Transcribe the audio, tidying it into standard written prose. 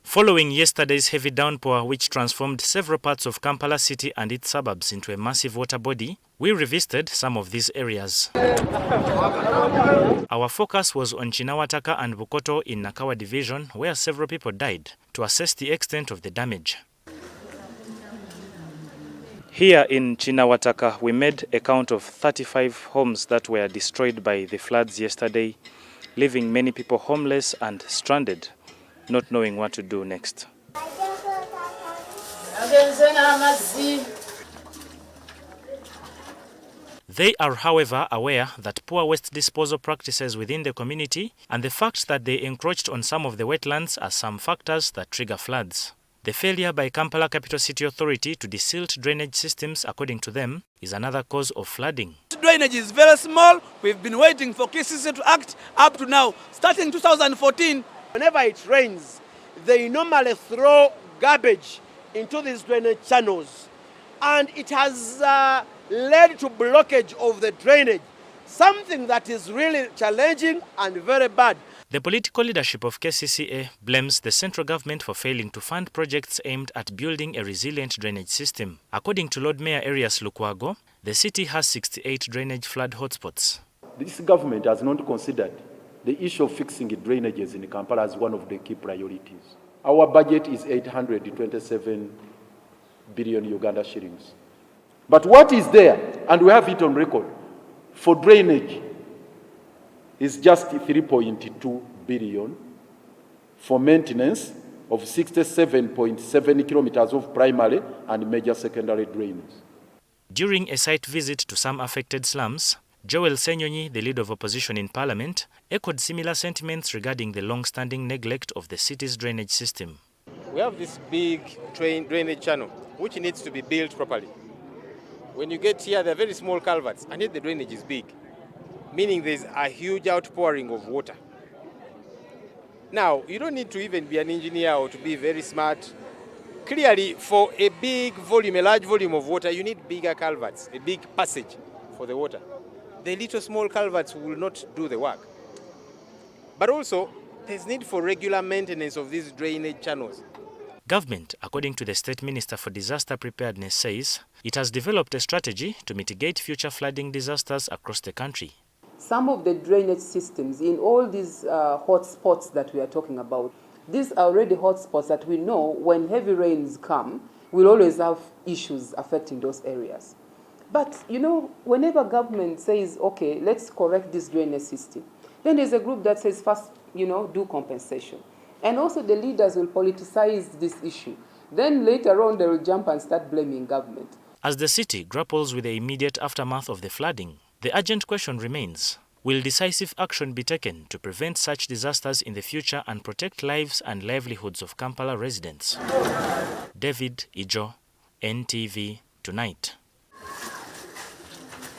Following yesterday's heavy downpour, which transformed several parts of Kampala City and its suburbs into a massive water body, we revisited some of these areas. Our focus was on Chinawataka and Bukoto in Nakawa division, where several people died, to assess the extent of the damage. Here in Chinawataka, we made a count of 35 homes that were destroyed by the floods yesterday, leaving many people homeless and stranded, not knowing what to do next. They are, however, aware that poor waste disposal practices within the community and the fact that they encroached on some of the wetlands are some factors that trigger floods. The failure by Kampala Capital City Authority to desilt drainage systems, according to them, is another cause of flooding. Drainage is very small. We've been waiting for KCCA to act up to now. Starting 2014, whenever it rains, they normally throw garbage into these drainage channels. And it has led to blockage of the drainage, something that is really challenging and very bad. The political leadership of KCCA blames the central government for failing to fund projects aimed at building a resilient drainage system. According to Lord Mayor Arias Lukwago, the city has 68 drainage flood hotspots. This government has not considered the issue of fixing drainages in Kampala as one of the key priorities. Our budget is 827 billion Uganda shillings. But what is there, and we have it on record, for drainage is just 3.2 billion for maintenance of 67.7 kilometers of primary and major secondary drains. During a site visit to some affected slums, Joel Senyonyi, the leader of opposition in parliament, echoed similar sentiments regarding the long-standing neglect of the city's drainage system. We have this big drainage channel, which needs to be built properly. When you get here, they're very small culverts, and yet the drainage is big, meaning there's a huge outpouring of water. Now, you don't need to even be an engineer or to be very smart. Clearly, for a big volume, a large volume of water, you need bigger culverts, a big passage for the water. The little small culverts will not do the work. But also, there's need for regular maintenance of these drainage channels. Government, according to the State Minister for Disaster Preparedness, says it has developed a strategy to mitigate future flooding disasters across the country. Some of the drainage systems in all these hot spots that we are talking about, these are already hot spots that we know when heavy rains come, we'll always have issues affecting those areas. But, you know, whenever government says, okay, let's correct this drainage system, then there's a group that says first, you know, do compensation. And also the leaders will politicize this issue. Then later on, they will jump and start blaming government. As the city grapples with the immediate aftermath of the flooding, the urgent question remains, will decisive action be taken to prevent such disasters in the future and protect lives and livelihoods of Kampala residents? David Ijo, NTV Tonight.